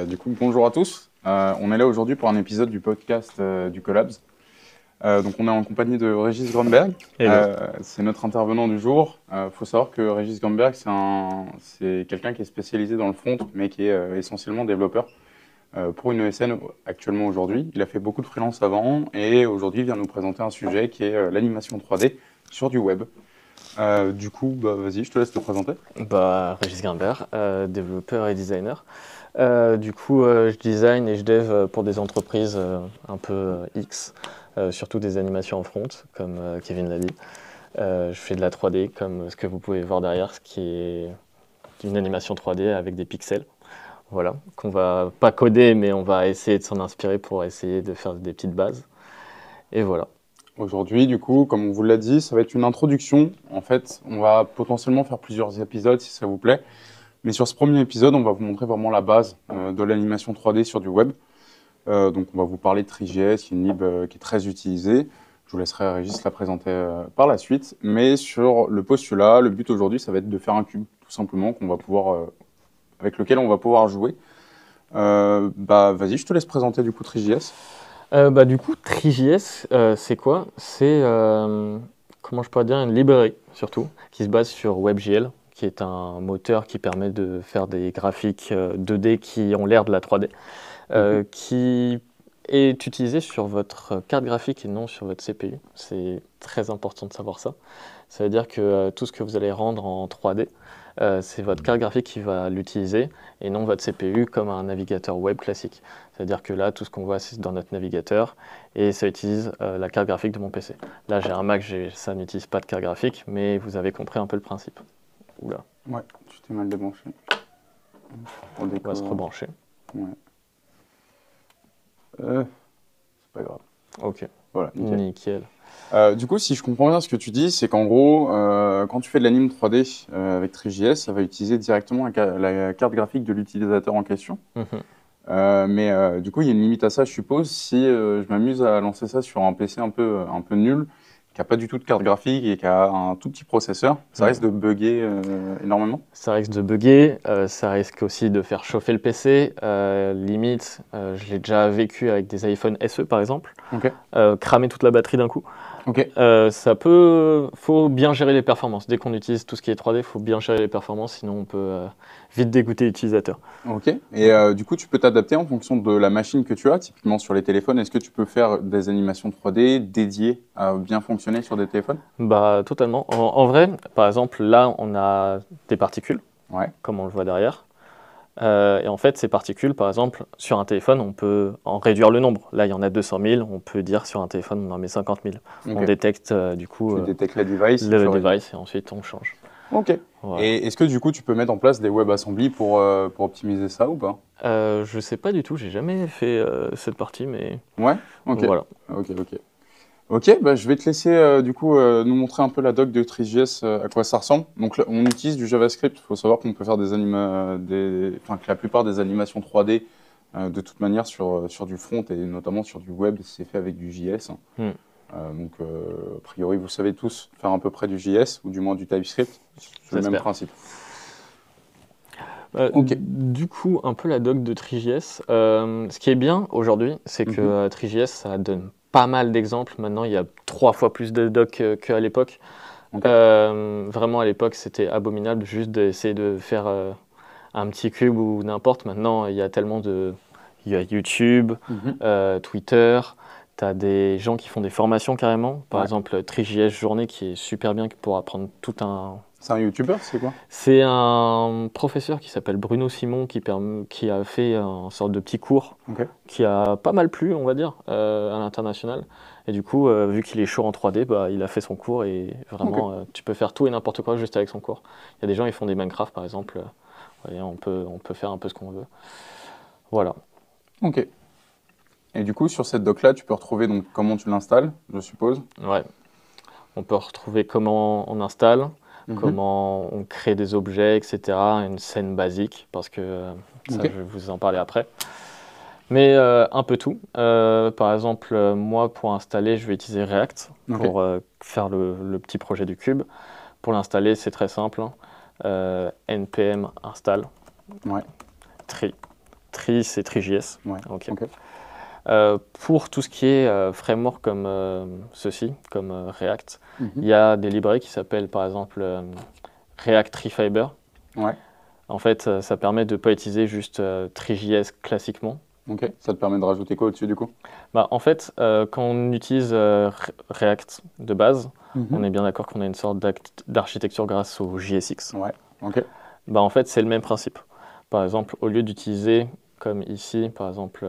Du coup, bonjour à tous. On est là aujourd'hui pour un épisode du podcast du Collabs. Donc, on est en compagnie de Régis Grunberg. Hello. C'est notre intervenant du jour. Faut savoir que Régis Grunberg, c'est quelqu'un qui est spécialisé dans le front, mais qui est essentiellement développeur pour une ESN actuellement aujourd'hui. Il a fait beaucoup de freelance avant et aujourd'hui, il vient nous présenter un sujet qui est l'animation 3D sur du web. Du coup, vas-y, je te laisse te présenter. Régis Guimbert, développeur et designer. Je design et je dev pour des entreprises un peu X, surtout des animations en front, comme Kevin l'a dit. Je fais de la 3D, comme ce que vous pouvez voir derrière, ce qui est une animation 3D avec des pixels. Voilà, qu'on va pas coder, mais on va essayer de s'en inspirer pour essayer de faire des petites bases. Et voilà. Aujourd'hui, du coup, comme on vous l'a dit, ça va être une introduction. En fait, on va potentiellement faire plusieurs épisodes si ça vous plaît. Mais sur ce premier épisode, on va vous montrer vraiment la base de l'animation 3D sur du web. Donc, on va vous parler de Three.js, qui est une lib qui est très utilisée. Je vous laisserai Régis la présenter par la suite. Mais sur le postulat, le but aujourd'hui, ça va être de faire un cube, tout simplement, avec lequel on va pouvoir jouer. Vas-y, je te laisse présenter du coup Three.js. Three.js, c'est quoi? C'est, comment je pourrais dire, une librairie, surtout, qui se base sur WebGL, qui est un moteur qui permet de faire des graphiques 2D qui ont l'air de la 3D, qui est utilisé sur votre carte graphique et non sur votre CPU. C'est très important de savoir ça. Ça veut dire que tout ce que vous allez rendre en 3D, c'est votre carte graphique qui va l'utiliser et non votre CPU comme un navigateur web classique. C'est-à-dire que là, tout ce qu'on voit, c'est dans notre navigateur et ça utilise la carte graphique de mon PC. Là, j'ai un Mac, ça n'utilise pas de carte graphique, mais vous avez compris un peu le principe. Oula. Ouais, tu t'es mal débranché. On va se rebrancher. Ouais. C'est pas grave. Ok. Voilà, nickel. Du coup, si je comprends bien ce que tu dis, c'est qu'en gros, quand tu fais de l'anime 3D avec Three.js, ça va utiliser directement la carte graphique de l'utilisateur en question. Du coup, il y a une limite à ça, je suppose. Si je m'amuse à lancer ça sur un PC un peu nul, qui n'a pas du tout de carte graphique et qui a un tout petit processeur, ça risque de bugger énormément. Ça risque de bugger, ça risque aussi de faire chauffer le PC. Limite, je l'ai déjà vécu avec des iPhone SE par exemple, cramer toute la batterie d'un coup. Faut bien gérer les performances. Dès qu'on utilise tout ce qui est 3D, il faut bien gérer les performances, sinon on peut vite dégoûter l'utilisateur. Ok. Et du coup, tu peux t'adapter en fonction de la machine que tu as. Typiquement sur les téléphones, est-ce que tu peux faire des animations 3D dédiées à bien fonctionner sur des téléphones? Totalement. En vrai, par exemple, là, on a des particules, comme on le voit derrière. Et en fait, ces particules, par exemple, sur un téléphone, on peut en réduire le nombre. Là, il y en a 200 000, on peut dire sur un téléphone, on en met 50 000. On détecte du coup tu détectes le device, et ensuite on change. Ok. Voilà. Et est-ce que du coup, tu peux mettre en place des WebAssembly pour optimiser ça ou pas? Je sais pas du tout, j'ai jamais fait cette partie, mais... Ouais. Ok. Voilà. Ok, je vais te laisser du coup nous montrer un peu la doc de Three.js, à quoi ça ressemble. Donc là, on utilise du JavaScript. Il faut savoir qu'on peut faire que la plupart des animations 3D de toute manière sur du front et notamment sur du web, c'est fait avec du JS. A priori, vous savez tous faire à peu près du JS ou du moins du TypeScript. C'est le même principe. Du coup, un peu la doc de Three.js. Ce qui est bien aujourd'hui, c'est que Three.js, ça donne pas mal d'exemples. Maintenant, il y a 3 fois plus de docs qu'à l'époque. Vraiment, à l'époque, c'était abominable juste d'essayer de faire un petit cube ou n'importe. Maintenant, il y a tellement de... Il y a YouTube, Twitter, tu as des gens qui font des formations carrément. Par exemple, Three.js Journée qui est super bien pour apprendre tout un... C'est un YouTuber, c'est quoi? C'est un professeur qui s'appelle Bruno Simon qui a fait un sorte de petit cours qui a pas mal plu, on va dire, à l'international. Et du coup, vu qu'il est chaud en 3D, il a fait son cours et vraiment, tu peux faire tout et n'importe quoi juste avec son cours. Il y a des gens qui font des Minecraft, par exemple. On peut faire un peu ce qu'on veut. Voilà. Ok. Et du coup, sur cette doc-là, tu peux retrouver donc comment tu l'installes, je suppose. Ouais. On peut retrouver comment on installe, comment on crée des objets, etc. Une scène basique, parce que ça, je vais vous en parler après. Mais un peu tout. Par exemple, moi, pour installer, je vais utiliser React pour faire le petit projet du cube. Pour l'installer, c'est très simple. npm install. Tree. Tri, c'est Tri.js. Ouais. Ok. Ok. Pour tout ce qui est framework comme ceci, comme React, Mhm. il y a des librairies qui s'appellent par exemple React Trifiber. Ouais. En fait, ça permet de ne pas utiliser juste Tri.js classiquement. Ok. Ça te permet de rajouter quoi au-dessus du coup? Bah, en fait, quand on utilise React de base, Mhm. on est bien d'accord qu'on a une sorte d'architecture grâce au JSX. Ouais. Ok. Bah, en fait, c'est le même principe. Par exemple, au lieu d'utiliser, comme ici, par exemple,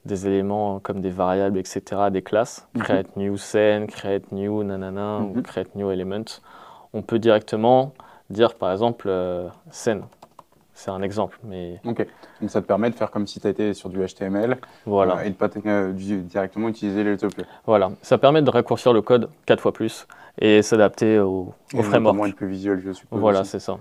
des éléments comme des variables, etc., des classes, Mhm. create new scene, create new nanana, ou Mhm. create new element, on peut directement dire, par exemple, scene. C'est un exemple, mais Ok. Donc ça te permet de faire comme si tu étais sur du HTML voilà. et de pas directement utiliser les autoplay. Voilà. Ça permet de raccourcir le code 4 fois plus et s'adapter au Et notamment framework. être plus visuel, je suppose Voilà, aussi. c'est ça.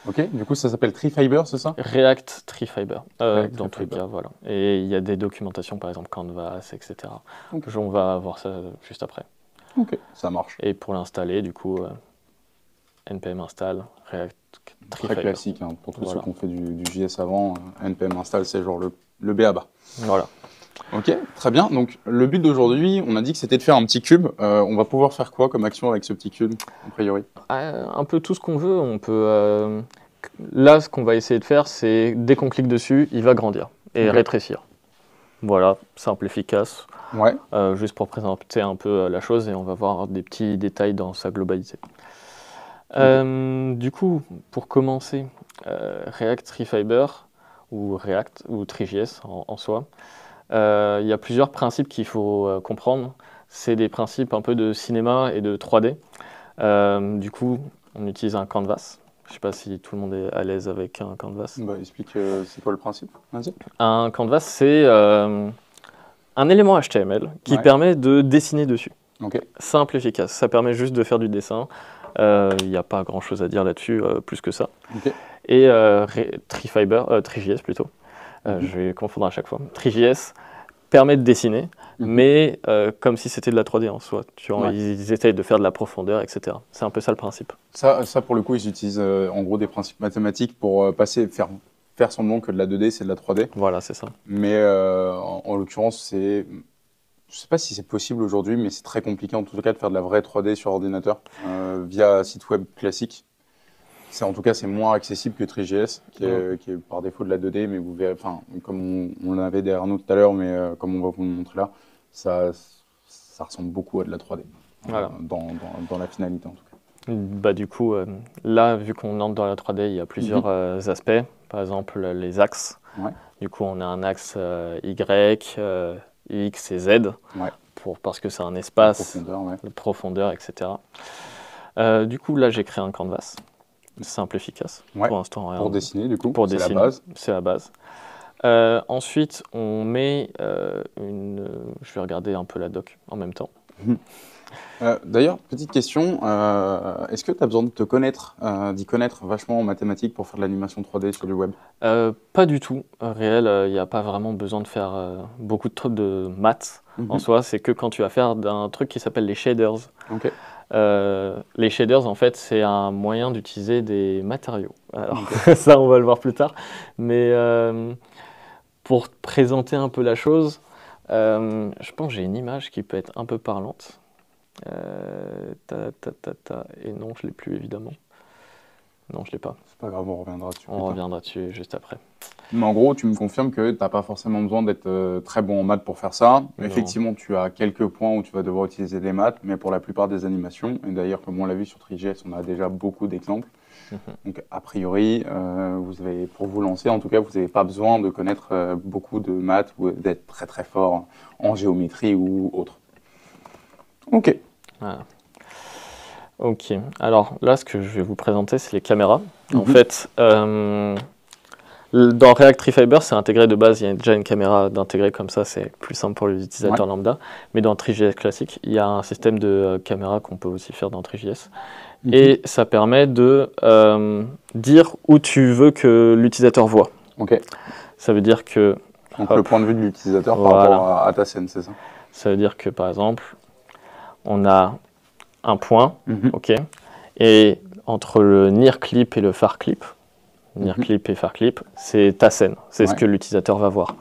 Ok. Du coup, ça s'appelle Trifiber, c'est ça? React Trifiber, React dans tous les Trifiber. cas, voilà. Et il y a des documentations, par exemple Canvas, etc. Ok. On va voir ça juste après. Ok. Ça marche. Et pour l'installer, du coup, npm install React Très Trifiber. classique hein, pour tous Voilà. ceux qui ont fait du JS avant. npm install, c'est genre le B.A.-ba. Voilà. Ok, très bien. Donc le but d'aujourd'hui, on a dit que c'était de faire un petit cube. On va pouvoir faire quoi comme action avec ce petit cube, a priori? Un peu tout ce qu'on veut. On peut. Là, ce qu'on va essayer de faire, c'est dès qu'on clique dessus, il va grandir et Ok. rétrécir. Voilà, simple, efficace. Ouais. Juste pour présenter un peu la chose et on va voir des petits détails dans sa globalité. Du coup, pour commencer, React Trifiber ou React ou Tri.js en soi, il y a plusieurs principes qu'il faut comprendre. C'est des principes un peu de cinéma et de 3D. Du coup, on utilise un canvas. Je ne sais pas si tout le monde est à l'aise avec un canvas. Bah, explique, c'est quoi le principe? Vas-y. Un canvas, c'est un élément HTML qui Ouais. permet de dessiner dessus. Ok. Simple, efficace. Ça permet juste de faire du dessin. Il n'y a pas grand chose à dire là-dessus, plus que ça. Ok. Et Tri.js plutôt, Mhm. je vais confondre à chaque fois. Tri.js permet de dessiner, Mhm. mais comme si c'était de la 3D en soi. Tu vois, Ouais. ils essayent de faire de la profondeur, etc. C'est un peu ça le principe. Ça, pour le coup, ils utilisent en gros des principes mathématiques pour faire semblant que de la 2D, c'est de la 3D. Voilà, c'est ça. Mais en l'occurrence, je sais pas si c'est possible aujourd'hui, mais c'est très compliqué en tout cas de faire de la vraie 3D sur ordinateur via site web classique. En tout cas, c'est moins accessible que Tri.js, qui est par défaut de la 2D, mais vous verrez, enfin, comme on l'avait derrière nous tout à l'heure, mais comme on va vous le montrer là, ça ressemble beaucoup à de la 3D, Voilà. dans la finalité en tout cas. Bah, du coup, là, vu qu'on entre dans la 3D, il y a plusieurs aspects. Par exemple, les axes. Ouais. Du coup, on a un axe Y, X et Z, Ouais. parce que c'est un espace, Profondeur, ouais. de profondeur, etc. Du coup, là, j'ai créé un canvas. Simple, efficace. Ouais. Pour l'instant, rien. Pour dessiner, du coup, Pour c'est la dessiner, base. c'est la base. Ensuite, on met je vais regarder un peu la doc en même temps. D'ailleurs, petite question, est-ce que tu as besoin de d'y connaître vachement en mathématiques pour faire de l'animation 3D sur du web? Pas du tout. Réel, il n'y a pas vraiment besoin de faire beaucoup de trucs de maths en soi. C'est que quand tu vas faire un truc qui s'appelle les shaders. Ok. Les shaders, en fait, c'est un moyen d'utiliser des matériaux. Alors, ça, on va le voir plus tard. Mais pour présenter un peu la chose, je pense que j'ai une image qui peut être un peu parlante. Et non, je ne l'ai plus, évidemment. Non, je ne l'ai pas. C'est pas grave, on reviendra dessus. On reviendra dessus juste après. Mais en gros, tu me confirmes que tu n'as pas forcément besoin d'être très bon en maths pour faire ça. Non. Effectivement, tu as quelques points où tu vas devoir utiliser des maths, mais pour la plupart des animations, et d'ailleurs, comme on l'a vu sur Tri.js, on a déjà beaucoup d'exemples. Donc, a priori, pour vous lancer, en tout cas, vous n'avez pas besoin de connaître beaucoup de maths ou d'être très très fort en géométrie ou autre. Ok. Voilà. Ok, alors là, ce que je vais vous présenter, c'est les caméras. En fait, dans React Trifiber, c'est intégré de base, il y a déjà une caméra d'intégrer comme ça, c'est plus simple pour les utilisateurs lambda. Mais dans Tri.js classique, il y a un système de caméra qu'on peut aussi faire dans Tri.js. Et ça permet de dire où tu veux que l'utilisateur voit. Ok. Ça veut dire que... Donc le point de vue de l'utilisateur par rapport à ta scène, c'est ça? Ça veut dire que, par exemple, on a un point, ok, et entre le near clip et le far clip, venir clip et faire clip, c'est ta scène, c'est ce que l'utilisateur va voir.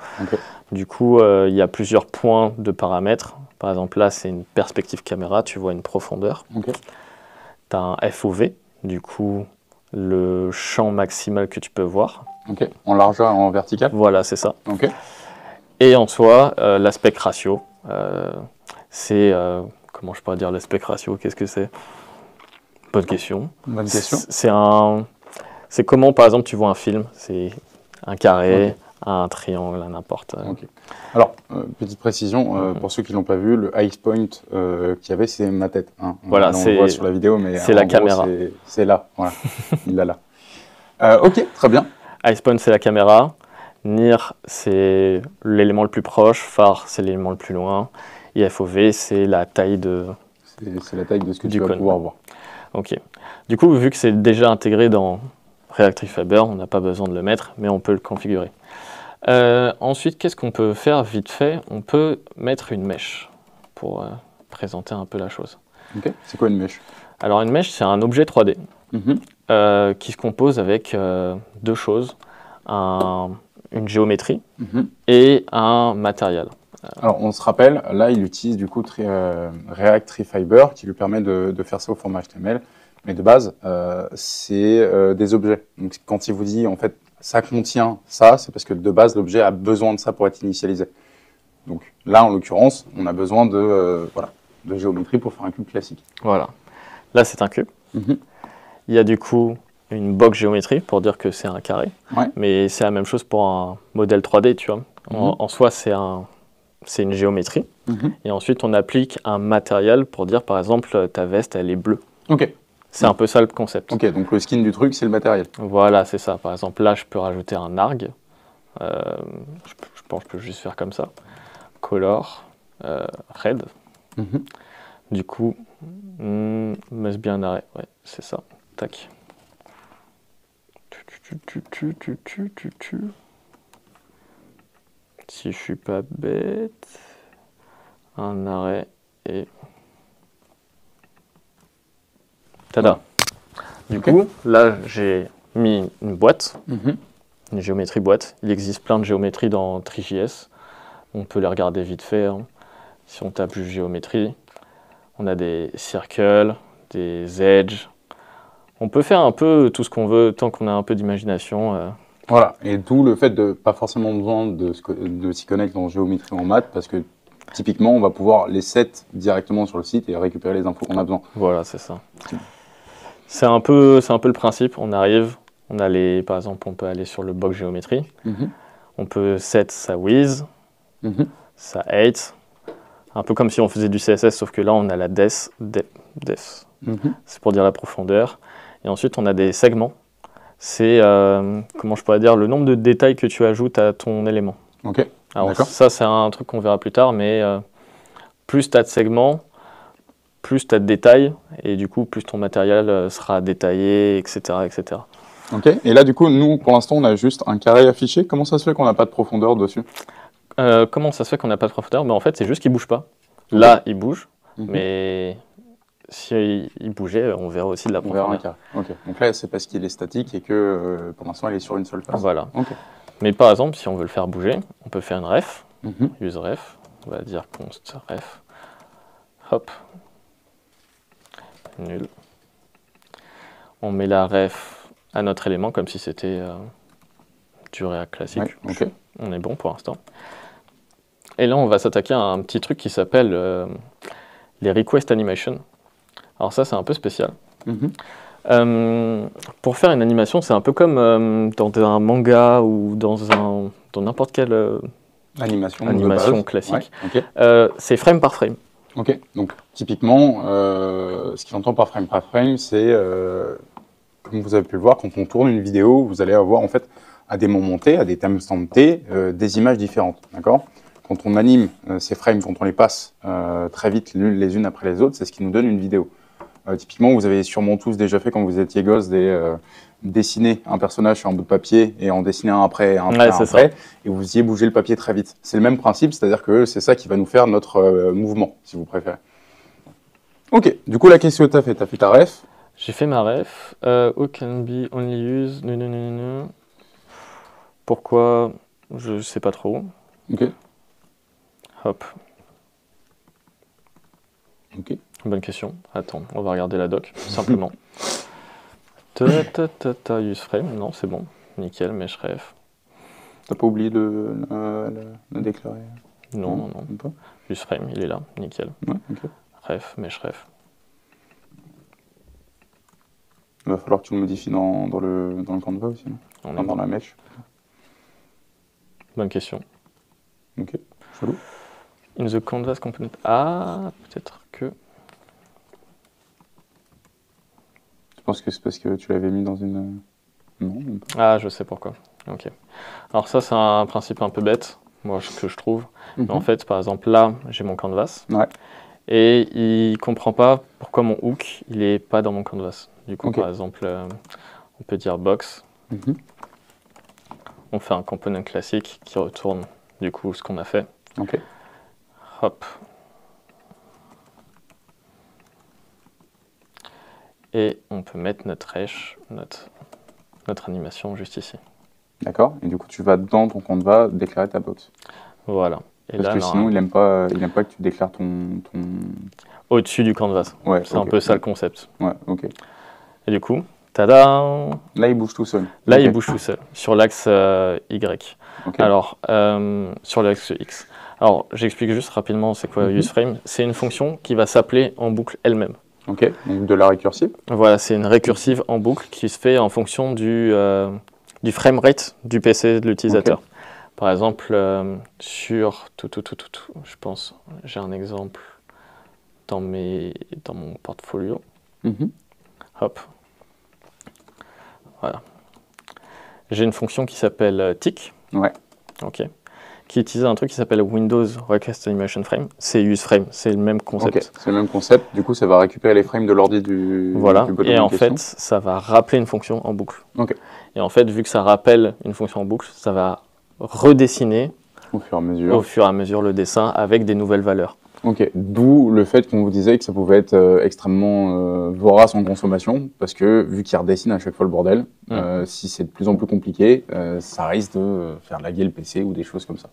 Du coup, il y a plusieurs points de paramètres. Par exemple, là, c'est une perspective caméra, tu vois une profondeur. Tu as un FOV, du coup, le champ maximal que tu peux voir. En largeur et en vertical. Voilà, c'est ça. Et en soi, l'aspect ratio, c'est, comment je pourrais dire l'aspect ratio, qu'est-ce que c'est? Bonne question. Bonne question. C'est comment, par exemple, tu vois un film, c'est un carré, un triangle, n'importe. Alors, petite précision, pour ceux qui ne l'ont pas vu, le highest point qu'il y avait, c'est ma tête. Hein. Voilà, on le voit sur la vidéo, mais c'est la caméra. C'est là, voilà. Il l'a là. Ok, très bien. Highest point, c'est la caméra. NIR, c'est l'élément le plus proche. Phare, c'est l'élément le plus loin. Et FOV, c'est la taille de... C'est la taille de ce que tu vas pouvoir voir. Ok. Du coup, vu que c'est déjà intégré dans Reactive Fiber, on n'a pas besoin de le mettre, mais on peut le configurer. Ensuite, qu'est-ce qu'on peut faire vite fait? On peut mettre une mèche pour présenter un peu la chose. C'est quoi une mèche? Alors une mèche, c'est un objet 3D qui se compose avec deux choses, une géométrie et un matériel. Alors on se rappelle, là il utilise du coup Reactive Fiber qui lui permet de faire ça au format HTML, mais de base c'est des objets. Donc quand il vous dit en fait ça contient ça, c'est parce que de base l'objet a besoin de ça pour être initialisé. Donc là en l'occurrence on a besoin de géométrie pour faire un cube classique. Voilà, là c'est un cube. Il y a du coup une box géométrie pour dire que c'est un carré, mais c'est la même chose pour un modèle 3D, tu vois. En soi c'est une géométrie, et ensuite on applique un matériel pour dire par exemple ta veste elle est bleue. C'est un peu ça le concept. Donc le skin du truc c'est le matériel. Voilà, c'est ça. Par exemple là je peux rajouter un arg, je pense que je peux juste faire comme ça. Color, red. Du coup, must be un arrêt, ouais, c'est ça. Tac. Si je suis pas bête, un arrêt et... Tada! Du coup, là, j'ai mis une boîte, une géométrie boîte. Il existe plein de géométries dans Three.js. On peut les regarder vite fait. Hein. Si on tape juste géométrie, on a des circles, des edges. On peut faire un peu tout ce qu'on veut tant qu'on a un peu d'imagination. Voilà, et d'où le fait de pas forcément besoin de s'y connecter en géométrie ou en maths, parce que typiquement, on va pouvoir les set directement sur le site et récupérer les infos qu'on a besoin. Voilà, c'est ça. C'est un peu le principe. On arrive, par exemple, on peut aller sur le box géométrie. On peut set sa width, sa height, un peu comme si on faisait du CSS, sauf que là, on a la depth. C'est pour dire la profondeur. Et ensuite, on a des segments. C'est, comment je pourrais dire, le nombre de détails que tu ajoutes à ton élément. Alors ça, c'est un truc qu'on verra plus tard, mais plus tu as de segments, plus tu as de détails, et du coup, plus ton matériel sera détaillé, etc. etc. Et là, du coup, nous, pour l'instant, on a juste un carré affiché. Comment ça se fait qu'on n'a pas de profondeur dessus? Comment ça se fait qu'on n'a pas de profondeur? En fait, c'est juste qu'il ne bouge pas. Là, il bouge, mais si il bougeait, on verrait aussi de la profondeur. Donc là, c'est parce qu'il est statique et que pour l'instant, il est sur une seule face. Voilà. Mais par exemple, si on veut le faire bouger, on peut faire une ref, use ref, on va dire const ref, hop, nul. On met la ref à notre élément comme si c'était du React classique. On est bon pour l'instant. Et là, on va s'attaquer à un petit truc qui s'appelle les request animation. Alors ça, c'est un peu spécial. Pour faire une animation, c'est un peu comme dans un manga ou dans n'importe quelle animation classique. C'est frame par frame. Donc typiquement, ce qu'il entend par frame, c'est, comme vous avez pu le voir, quand on tourne une vidéo, vous allez avoir en fait à des moments T, à des timestamps T, des images différentes. Quand on anime ces frames, quand on les passe très vite les unes après les autres, c'est ce qui nous donne une vidéo. Typiquement, vous avez sûrement tous déjà fait quand vous étiez gosse dessiner un personnage sur un bout de papier et en dessiner un après, et vous faisiez bouger le papier très vite. C'est le même principe, c'est-à-dire que c'est ça qui va nous faire notre mouvement, si vous préférez. Du coup, la question que tu as fait ta ref. J'ai fait ma ref. Who can be only used. Pourquoi? Je sais pas trop. Ok. Hop. Ok. Bonne question. Attends, on va regarder la doc, simplement. Use frame. Non, c'est bon. Nickel, mesh ref. T'as pas oublié de le déclarer? Non. Même pas. Use frame, il est là. Nickel. Ouais, ok. Ref, mesh ref. Il va falloir que tu le modifies dans le Canva aussi, non? On est Enfin, dans bon. la mesh. Bonne question. Ok. Chelou. In the canvas component. Ah, peut-être que. Je pense que c'est parce que tu l'avais mis dans une. Non, même pas. Ah, je sais pourquoi. Ok. Alors ça, c'est un principe un peu bête, moi, que je trouve. Mais en fait, par exemple, là, j'ai mon canvas. Ouais. Et il comprend pas pourquoi mon hook, il est pas dans mon canvas. Du coup, Ok. par exemple, on peut dire box. Mhm. On fait un component classique qui retourne, du coup, ce qu'on a fait. Ok. Hop. Et on peut mettre notre hash, notre animation juste ici. D'accord. Et du coup, tu vas dans ton Canva déclarer ta box. Voilà. Et Parce là, que sinon, il aime pas que tu déclares ton... au-dessus du canvas. Ouais, C'est ok. un peu ça le concept. Ouais, ok. Et du coup, tada! Là, il bouge tout seul. Là, Ok. il bouge tout seul, sur l'axe Y. Ok. Alors, sur l'axe X. Alors, j'explique juste rapidement c'est quoi Mhm. useFrame. C'est une fonction qui va s'appeler en boucle elle-même. Ok. Donc de la récursive. Voilà, c'est une récursive en boucle qui se fait en fonction du framerate du PC de l'utilisateur. Ok. Par exemple, sur je pense, j'ai un exemple dans mon portfolio. Mhm. Hop. Voilà. J'ai une fonction qui s'appelle tick. Ouais. Ok. Qui utilise un truc qui s'appelle Windows Request Animation Frame. C'est useFrame, c'est le même concept. Ok. C'est le même concept. Du coup, ça va récupérer les frames de l'ordi du Voilà. bonhomme Et en en question. fait, ça va rappeler une fonction en boucle. Ok. Et en fait, vu que ça rappelle une fonction en boucle, ça va redessiner Au fur et à mesure. au fur et à mesure le dessin avec des nouvelles valeurs. Ok, d'où le fait qu'on vous disait que ça pouvait être extrêmement vorace en consommation, parce que vu qu'il redessine à chaque fois le bordel, si c'est de plus en plus compliqué, ça risque de faire laguer le PC ou des choses comme ça.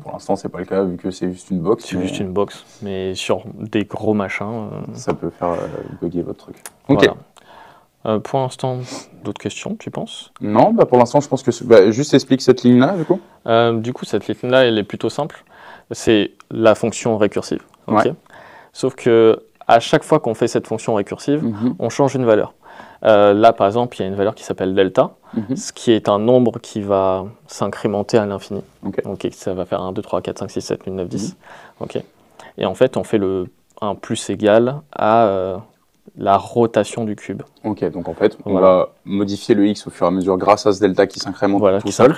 Pour l'instant, c'est pas le cas vu que c'est juste une box. C'est juste une box, mais sur des gros machins. Ça peut faire bugger votre truc. Ok. Voilà. Pour l'instant, d'autres questions, tu penses? Non, bah pour l'instant, je pense que juste explique cette ligne-là, du coup. Du coup, cette ligne-là, elle est plutôt simple. C'est la fonction récursive. Okay. Ouais. Sauf que à chaque fois qu'on fait cette fonction récursive, on change une valeur. Là, par exemple, il y a une valeur qui s'appelle delta, ce qui est un nombre qui va s'incrémenter à l'infini. Ok. Ça va faire 1, 2, 3, 4, 5, 6, 7, 8, 9, 10. Ok. Et en fait, on fait un plus égal à la rotation du cube. Ok, donc en fait, on va modifier le x au fur et à mesure grâce à ce delta qui s'incrémente tout seul.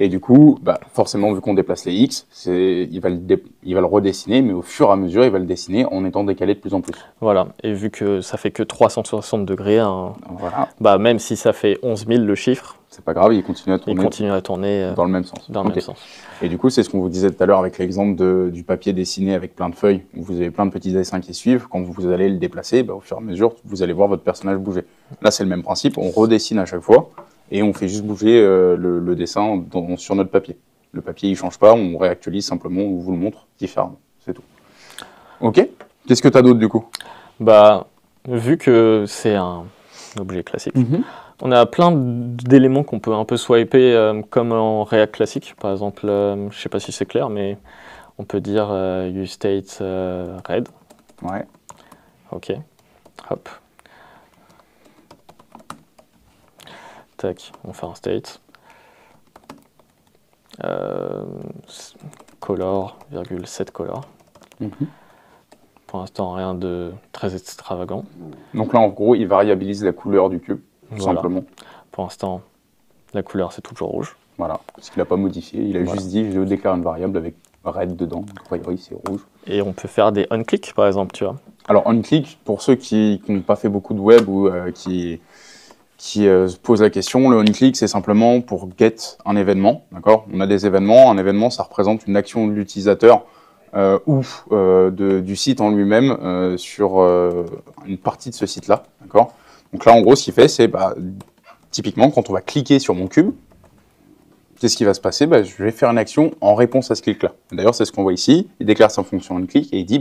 Et du coup, bah, forcément, vu qu'on déplace les x, il va le redessiner, mais au fur et à mesure, il va le dessiner en étant décalé de plus en plus. Voilà, et vu que ça fait que 360 degrés, voilà. Bah, même si ça fait 11 000 le chiffre, c'est pas grave, il continue à tourner, dans le même sens. Et du coup, c'est ce qu'on vous disait tout à l'heure avec l'exemple du papier dessiné avec plein de feuilles, où vous avez plein de petits dessins qui suivent. Quand vous allez le déplacer, bah, au fur et à mesure, vous allez voir votre personnage bouger. Là, c'est le même principe, on redessine à chaque fois. Et on fait juste bouger le dessin sur notre papier. Le papier, il change pas, on réactualise simplement, on vous le montre différemment. C'est tout. Ok. Qu'est-ce que tu as d'autre du coup? Bah, vu que c'est un objet classique, on a plein d'éléments qu'on peut un peu swiper comme en React classique. Par exemple, je sais pas si c'est clair, mais on peut dire useState red. Ouais. Ok. Hop. Tac, on fait un state. Color, virgule 7 color. Pour l'instant, rien de très extravagant. Donc là, en gros, il variabilise la couleur du cube, tout simplement. Pour l'instant, la couleur, c'est toujours rouge. Voilà, parce qu'il n'a pas modifié. Il a juste dit, je déclare une variable avec red dedans. Donc, a priori, c'est rouge. Et on peut faire des on-click, par exemple, tu vois. Alors, on-click, pour ceux qui n'ont pas fait beaucoup de web ou qui se pose la question, le on-click, c'est simplement pour get un événement, d'accord? On a des événements, un événement, ça représente une action de l'utilisateur ou du site en lui-même sur une partie de ce site-là, d'accord? Donc là, en gros, ce qu'il fait, c'est typiquement quand on va cliquer sur mon cube, qu'est-ce qui va se passer? Je vais faire une action en réponse à ce clic-là. D'ailleurs, c'est ce qu'on voit ici. Il déclare sa fonction on click et il dit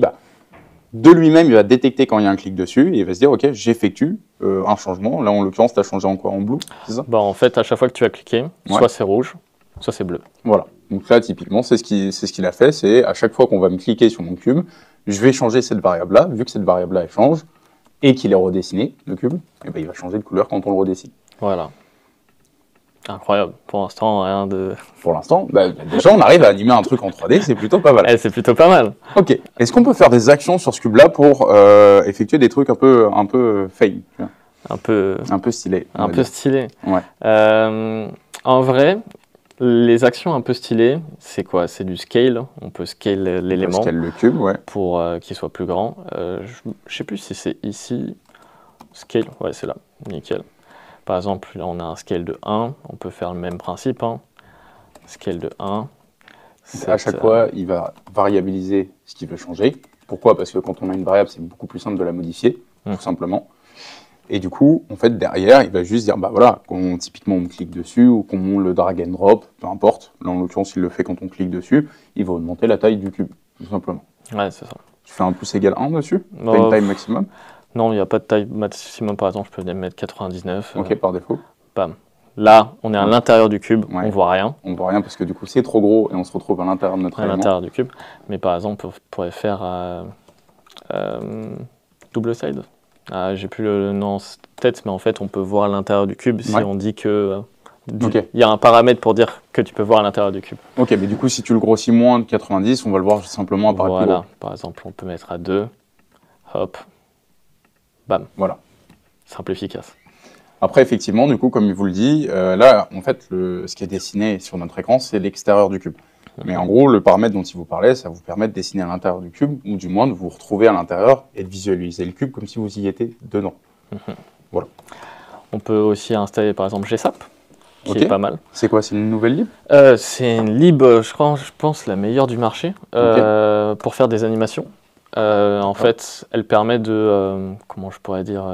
de lui-même, il va détecter quand il y a un clic dessus et il va se dire ok, j'effectue un changement. Là, en l'occurrence, tu as changé en quoi? En blue, c'est ça? En fait, à chaque fois que tu vas cliquer, soit c'est rouge, soit c'est bleu. Voilà. Donc là, typiquement, c'est ce qu'il a fait. C'est à chaque fois qu'on va me cliquer sur mon cube, je vais changer cette variable-là. Vu que cette variable-là, elle change et qu'il est redessiné, le cube, et il va changer de couleur quand on le redessine. Voilà. Incroyable. Pour l'instant, rien de... Pour l'instant, déjà, on arrive à animer un truc en 3D, c'est plutôt pas mal. C'est plutôt pas mal. Ok. Est-ce qu'on peut faire des actions sur ce cube-là pour effectuer des trucs un peu fail, un peu stylé. Un peu stylé. Ouais. En vrai, les actions un peu stylées, c'est quoi? C'est du scale. On peut scale l'élément. On peut scale le cube, ouais. Pour qu'il soit plus grand. Je sais plus si c'est ici. Scale, ouais, c'est là. Nickel. Par exemple, là, on a un scale de 1. On peut faire le même principe. Scale de 1. À chaque fois, il va variabiliser ce qu'il veut changer. Pourquoi? Parce que quand on a une variable, c'est beaucoup plus simple de la modifier, tout simplement. Et du coup, en fait, derrière, il va juste dire, voilà, typiquement on clique dessus ou qu'on le drag and drop, peu importe. Là, en l'occurrence, il le fait quand on clique dessus, il va augmenter la taille du cube, tout simplement. Ouais, c'est ça. Tu fais un plus égal 1 dessus? Tu as une taille maximum? Non, il n'y a pas de taille maximum, par exemple, je peux mettre 99. Ok, par défaut. Bam. Là, on est à l'intérieur du cube, on voit rien. On voit rien parce que du coup, c'est trop gros et on se retrouve à l'intérieur de notre élément. À l'intérieur du cube. Mais par exemple, on pourrait faire double side. J'ai plus le nom en tête, mais en fait, on peut voir à l'intérieur du cube si on dit que... Il y a un paramètre pour dire que tu peux voir à l'intérieur du cube. Ok, mais du coup, si tu le grossis moins de 90, on va le voir simplement apparaître plus gros. Par exemple, on peut mettre à 2. Hop. Bam. Voilà. Simple, efficace. Après, effectivement, du coup, comme il vous le dit, là, en fait, ce qui est dessiné sur notre écran, c'est l'extérieur du cube. Mais en gros, le paramètre dont il vous parlait, ça vous permet de dessiner à l'intérieur du cube, ou du moins de vous retrouver à l'intérieur et de visualiser le cube comme si vous y étiez dedans. Voilà. On peut aussi installer, par exemple, GSAP, qui est pas mal. C'est quoi? C'est une nouvelle lib? C'est une lib, je pense, la meilleure du marché, pour faire des animations. En fait, elle permet de, comment je pourrais dire,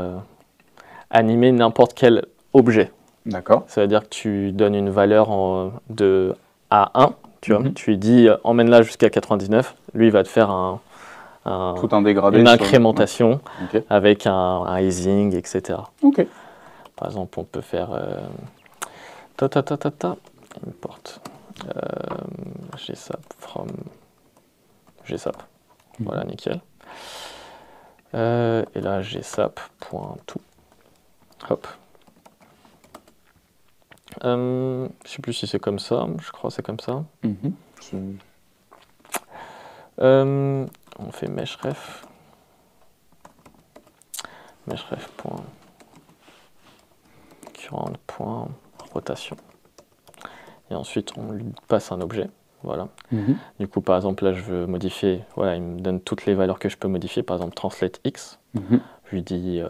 animer n'importe quel objet. D'accord. Ça veut dire que tu donnes une valeur de A1, tu vois, tu lui dis emmène-la jusqu'à 99, lui il va te faire tout un dégradé, une incrémentation avec un easing, etc. Par exemple, on peut faire import GSAP from GSAP. Voilà, nickel. Et là, GSAP.to. Hop. Je sais plus si c'est comme ça, je crois que c'est comme ça. On fait meshref. Meshref.current.rotation. Et ensuite, on lui passe un objet. Voilà. Du coup, par exemple, là, je veux modifier. Voilà, il me donne toutes les valeurs que je peux modifier. Par exemple, translate x. Je lui dis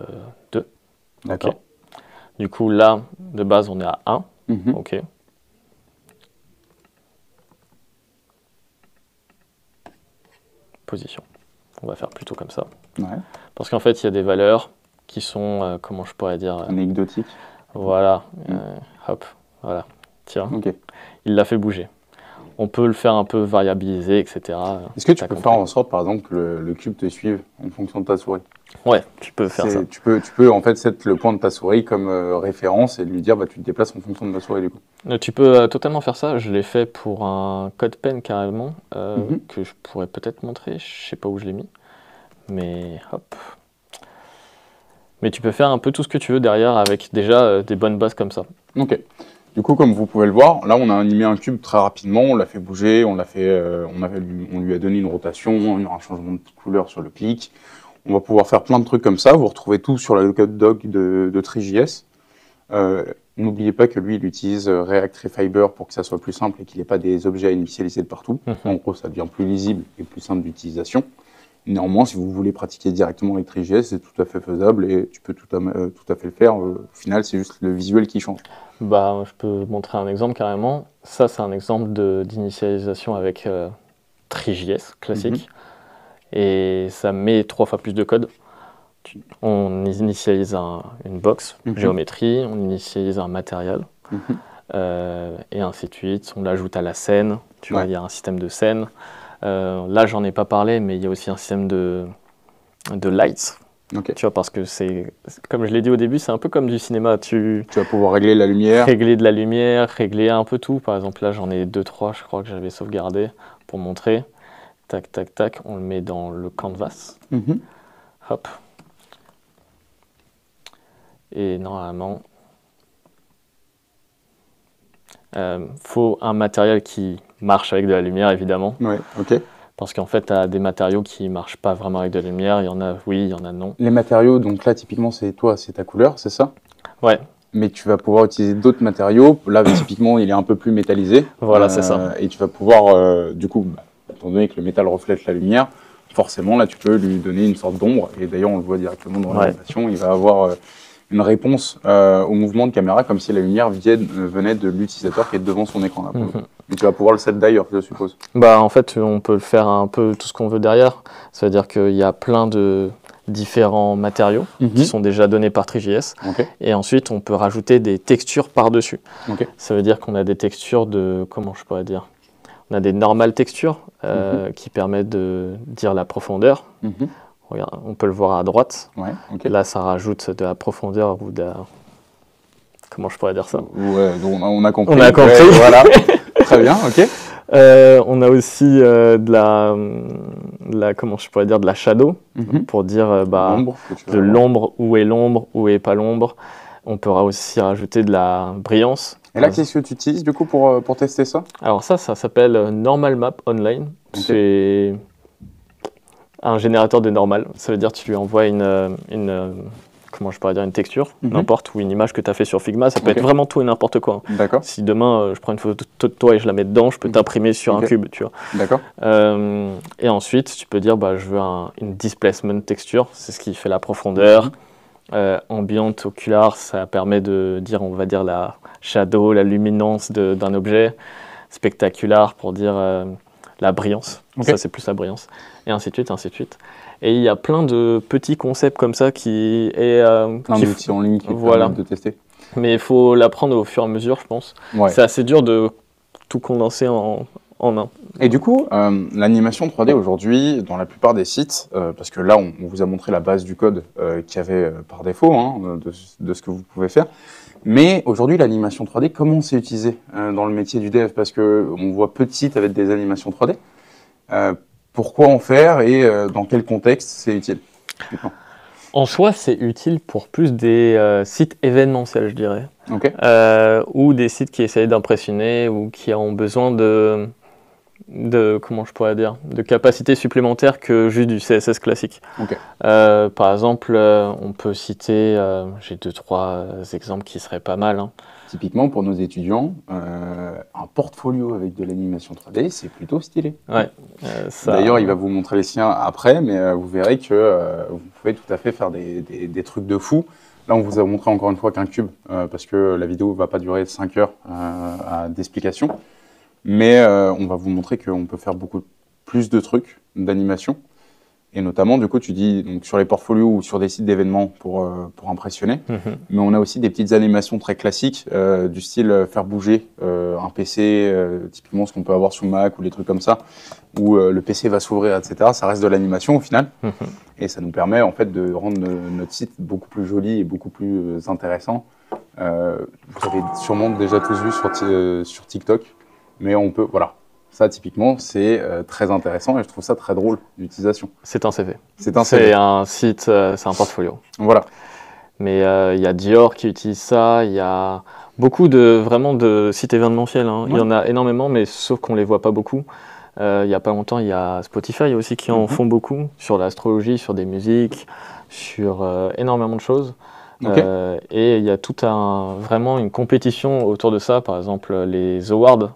2. D'accord. Du coup, là, de base, on est à 1. OK. Position. On va faire plutôt comme ça. Parce qu'en fait, il y a des valeurs qui sont, comment je pourrais dire... anecdotiques. Voilà. Hop. Voilà. Tiens. Il l'a fait bouger. On peut le faire un peu variabiliser, etc. Est-ce que tu peux faire en sorte, par exemple, que le cube te suive en fonction de ta souris? Ouais, tu peux faire ça. Tu peux en fait set le point de ta souris comme référence et lui dire tu te déplaces en fonction de ma souris du coup. Tu peux totalement faire ça. Je l'ai fait pour un CodePen carrément que je pourrais peut-être montrer. Je sais pas où je l'ai mis, mais hop. Mais tu peux faire un peu tout ce que tu veux derrière avec déjà des bonnes bases comme ça. Ok. Du coup, comme vous pouvez le voir, là on a animé un cube très rapidement, on l'a fait bouger, on lui a donné une rotation, un changement de couleur sur le clic. On va pouvoir faire plein de trucs comme ça. Vous retrouvez tout sur la code doc de Three.js. N'oubliez pas que lui, il utilise React Refiber pour que ça soit plus simple et qu'il n'ait pas des objets à initialiser de partout. En gros, ça devient plus lisible et plus simple d'utilisation. Néanmoins, si vous voulez pratiquer directement avec Three.js, c'est tout à fait faisable et tu peux tout à fait le faire. Au final, c'est juste le visuel qui change. Je peux montrer un exemple carrément. Ça, c'est un exemple d'initialisation avec 3JS classique. Et ça met 3 fois plus de code. On initialise une box, géométrie, on initialise un matériel, et ainsi de suite. On l'ajoute à la scène. Tu vois, il y a un système de scène. Là, j'en ai pas parlé, mais il y a aussi un système de lights. Tu vois, parce que c'est, comme je l'ai dit au début, c'est un peu comme du cinéma. Tu vas pouvoir régler la lumière. Régler de la lumière, régler un peu tout. Par exemple, là, j'en ai 2-3, je crois que j'avais sauvegardé pour montrer. Tac, tac, tac. On le met dans le canvas. Hop. Et normalement, faut un matériel qui marche avec de la lumière, évidemment. Ouais, ok. Parce qu'en fait, tu as des matériaux qui ne marchent pas vraiment avec de la lumière. Il y en a oui, il y en a non. Les matériaux, donc là, typiquement, c'est ta couleur, c'est ça? Ouais. Mais tu vas pouvoir utiliser d'autres matériaux. Là, typiquement, il est un peu plus métallisé. Voilà, c'est ça. Et tu vas pouvoir, du coup, étant donné que le métal reflète la lumière, forcément, là, tu peux lui donner une sorte d'ombre. Et d'ailleurs, on le voit directement dans l'animation. Il va avoir une réponse au mouvement de caméra, comme si la lumière venait de l'utilisateur qui est devant son écran. Là, mais tu vas pouvoir le set d'ailleurs, je suppose. Bah, en fait, on peut le faire un peu tout ce qu'on veut derrière. C'est-à-dire qu'il y a plein de différents matériaux qui sont déjà donnés par 3JS. Et ensuite, on peut rajouter des textures par-dessus. Ça veut dire qu'on a des textures de... Comment je pourrais dire? On a des normales textures qui permettent de dire la profondeur. Regarde, on peut le voir à droite. Là, ça rajoute de la profondeur ou de... Comment je pourrais dire ça? Ouais, donc on a compris. On a compris. Voilà. Très bien, ok. On a aussi de la comment je pourrais dire, de la shadow pour dire de l'ombre, où est l'ombre, où est pas l'ombre. On pourra aussi rajouter de la brillance. Et là, qu'est-ce que tu utilises du coup pour tester ça? Alors ça s'appelle Normal Map Online. C'est un générateur de normal. Ça veut dire que tu lui envoies comment je pourrais dire, une texture, n'importe, ou une image que tu as fait sur Figma, ça peut être vraiment tout et n'importe quoi. D'accord. Si demain, je prends une photo de toi et je la mets dedans, je peux t'imprimer sur un cube, tu vois. D'accord. Et ensuite, tu peux dire, je veux une displacement texture, c'est ce qui fait la profondeur. Ambient, ocular, ça permet de dire, on va dire, la shadow, la luminance d'un objet. Spectacular pour dire la brillance, ça c'est plus la brillance. Et ainsi de suite, ainsi de suite. Et il y a plein de petits concepts comme ça qui est... plein d'outils en ligne qui permettent de tester. Mais il faut l'apprendre au fur et à mesure, je pense. C'est assez dur de tout condenser en un. Et du coup, l'animation 3D aujourd'hui, dans la plupart des sites, parce que là, on vous a montré la base du code qu'il y avait par défaut, de ce que vous pouvez faire. Mais aujourd'hui, l'animation 3D, comment c'est utilisé dans le métier du dev? Parce qu'on voit peu de sites avec des animations 3D. Pourquoi en faire et dans quel contexte c'est utile? En soi, c'est utile pour plus des sites événementiels, je dirais. Ou des sites qui essayent d'impressionner ou qui ont besoin de comment je pourrais dire, de capacités supplémentaires que juste du CSS classique. Par exemple, on peut citer, j'ai 2-3 exemples qui seraient pas mal. Typiquement, pour nos étudiants, un portfolio avec de l'animation 3D, c'est plutôt stylé. D'ailleurs, il va vous montrer les siens après, mais vous verrez que vous pouvez tout à fait faire des trucs de fou. Là, on vous a montré encore une fois qu'un cube, parce que la vidéo ne va pas durer 5 heures d'explication. Mais on va vous montrer qu'on peut faire beaucoup plus de trucs d'animation. Et notamment, du coup, tu dis donc, sur les portfolios ou sur des sites d'événements pour impressionner. Mais on a aussi des petites animations très classiques, du style faire bouger un PC, typiquement ce qu'on peut avoir sous Mac ou les trucs comme ça, où le PC va s'ouvrir, etc. Ça reste de l'animation au final. Et ça nous permet en fait de rendre notre site beaucoup plus joli et beaucoup plus intéressant. Vous avez sûrement déjà tous vu sur TikTok, mais on peut, voilà. Ça, typiquement, c'est très intéressant et je trouve ça très drôle d'utilisation. C'est un CV. C'est un CV. C'est un site, c'est un portfolio. Voilà. Mais il y a Dior qui utilise ça, il y a beaucoup vraiment de sites événementiels. Il y en a énormément, mais sauf qu'on ne les voit pas beaucoup. Il n'y a pas longtemps, il y a Spotify aussi qui en font beaucoup, sur l'astrologie, sur des musiques, sur énormément de choses. Et il y a vraiment une compétition autour de ça, par exemple les awards.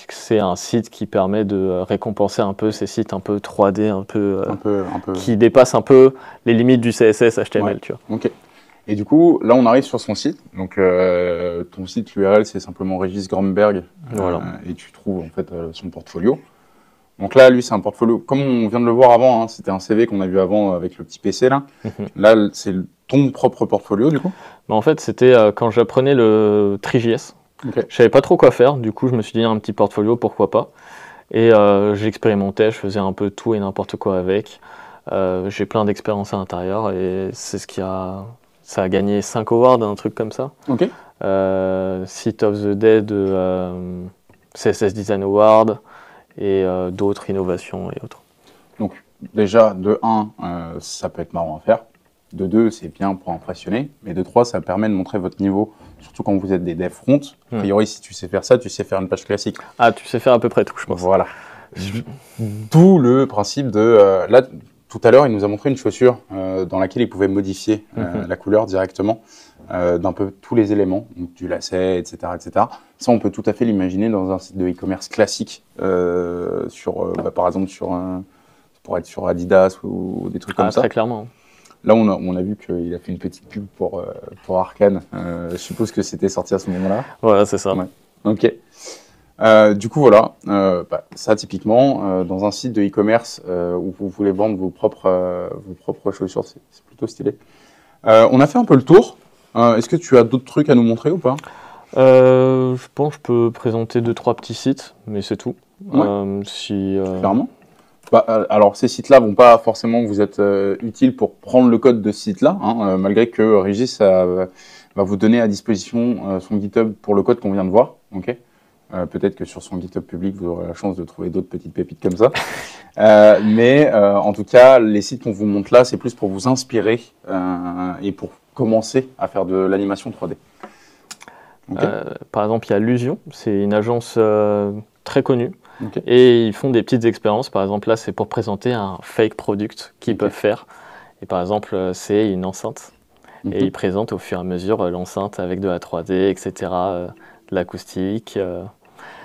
C'est un site qui permet de récompenser un peu ces sites un peu 3D, un peu. Qui dépassent un peu les limites du CSS, HTML. Tu vois. Et du coup, là, on arrive sur son site. Donc, ton site, l'URL, c'est simplement Régis Gromberg. Et tu trouves en fait son portfolio. Donc là, lui, c'est un portfolio, comme on vient de le voir avant, hein, c'était un CV qu'on a vu avant avec le petit PC là. Là, c'est ton propre portfolio du coup. Bah, en fait, c'était quand j'apprenais le Three.js. Okay. Je savais pas trop quoi faire, du coup je me suis dit un petit portfolio, pourquoi pas. Et j'expérimentais, je faisais un peu tout et n'importe quoi avec. J'ai plein d'expériences à l'intérieur et c'est ça a gagné 5 awards, un truc comme ça. Ok. Seat of the Day de CSS Design Award et d'autres innovations et autres. Donc déjà, de 1, ça peut être marrant à faire. De 2, c'est bien pour impressionner. Mais de 3, ça permet de montrer votre niveau, surtout quand vous êtes des devs front. A priori, si tu sais faire ça, tu sais faire une page classique. Ah, tu sais faire à peu près tout, je pense. Voilà. D'où le principe de... là, tout à l'heure, il nous a montré une chaussure dans laquelle il pouvait modifier la couleur directement d'un peu tous les éléments, donc du lacet, etc., etc. Ça, on peut tout à fait l'imaginer dans un site de e-commerce classique, par exemple, pour être sur Adidas ou des trucs comme ça. Très clairement. Là, on a vu qu'il a fait une petite pub pour Arcane. Je suppose que c'était sorti à ce moment-là. Voilà, c'est ça. Ouais. Ok. Du coup, voilà. Ça, typiquement, dans un site de e-commerce où vous voulez vendre vos propres chaussures, c'est plutôt stylé. On a fait un peu le tour. Est-ce que tu as d'autres trucs à nous montrer ou pas? Je pense que je peux présenter 2-3 petits sites, mais c'est tout. Ouais. Clairement. Alors, ces sites-là vont pas forcément vous être utiles pour prendre le code de ce site-là, hein, malgré que Régis va vous donner à disposition son GitHub pour le code qu'on vient de voir. Okay. Peut-être que sur son GitHub public, vous aurez la chance de trouver d'autres petites pépites comme ça. Mais en tout cas, les sites qu'on vous montre là, c'est plus pour vous inspirer et pour commencer à faire de l'animation 3D. Okay. Par exemple, il y a Lusion, c'est une agence très connue. Okay. Et ils font des petites expériences. Par exemple, là, c'est pour présenter un fake product qu'ils peuvent faire. Et par exemple, c'est une enceinte. Et ils présentent au fur et à mesure l'enceinte avec de la 3D, etc., de l'acoustique.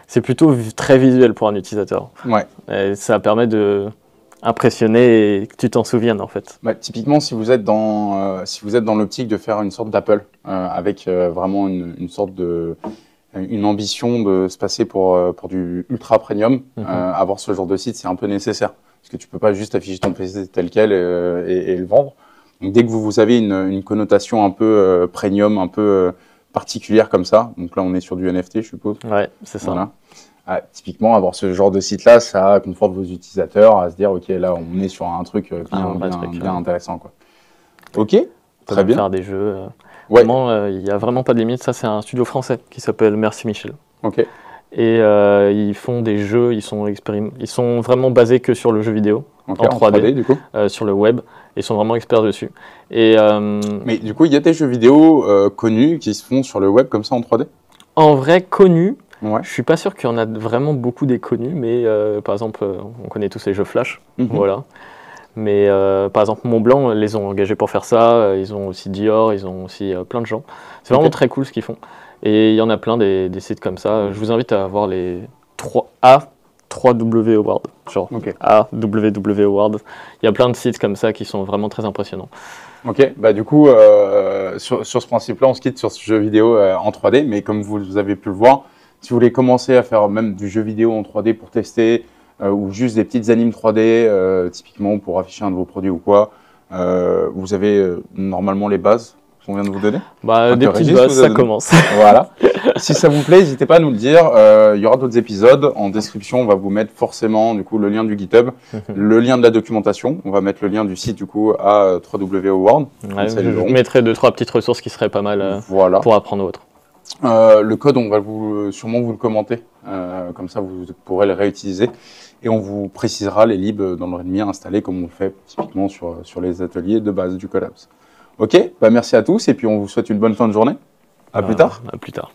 C'est plutôt très visuel pour un utilisateur. Ouais. Et ça permet de impressionner et que tu t'en souviennes, en fait. Typiquement, si vous êtes dans l'optique de faire une sorte d'Apple, avec vraiment une sorte de... une ambition de se passer pour du ultra premium, avoir ce genre de site, c'est un peu nécessaire. Parce que tu peux pas juste afficher ton PC tel quel et le vendre. Donc dès que vous avez une connotation un peu premium, un peu particulière comme ça, donc là on est sur du NFT, je suppose. Ouais, c'est ça. Voilà. Typiquement, avoir ce genre de site-là, ça conforte vos utilisateurs à se dire, ok, là on est sur un truc bien intéressant, quoi. Ok, très bien. Faire des jeux. Ouais. Il n'y a vraiment pas de limite. Ça, c'est un studio français qui s'appelle Merci Michel. Ok. Et ils font des jeux, ils sont vraiment basés que sur le jeu vidéo, en 3D du coup. sur le web. Ils sont vraiment experts dessus. Mais du coup, il y a des jeux vidéo connus qui se font sur le web comme ça en 3D? En vrai, connus. Ouais. Je suis pas sûr qu'il y en a vraiment beaucoup des connus, mais par exemple, on connaît tous les jeux Flash. Voilà. Mais par exemple, Montblanc les ont engagés pour faire ça. Ils ont aussi Dior, ils ont aussi plein de gens. C'est vraiment très cool ce qu'ils font. Et il y en a plein des sites comme ça. Je vous invite à voir les 3W Awards. Genre AWW Awards. Il y a plein de sites comme ça qui sont vraiment très impressionnants. Ok, du coup, sur ce principe-là, on se quitte sur ce jeu vidéo en 3D. Mais comme vous avez pu le voir, si vous voulez commencer à faire même du jeu vidéo en 3D pour tester, ou juste des petites animes 3D, typiquement pour afficher un de vos produits ou quoi, vous avez normalement les bases qu'on vient de vous donner. Des petites bases, ça commence. Voilà. Si ça vous plaît, n'hésitez pas à nous le dire. Il y aura d'autres épisodes. En description, on va vous mettre forcément du coup, le lien du GitHub, le lien de la documentation. On va mettre le lien du site du coup, à 3W Award. Je mettrai 2-3 petites ressources qui seraient pas mal pour apprendre autre. Le code, on va sûrement vous le commenter. Comme ça, vous pourrez le réutiliser. Et on vous précisera les libs dans le README installés comme on le fait typiquement sur les ateliers de base du Collabs. Ok, merci à tous et puis on vous souhaite une bonne fin de journée. À plus tard. À plus tard.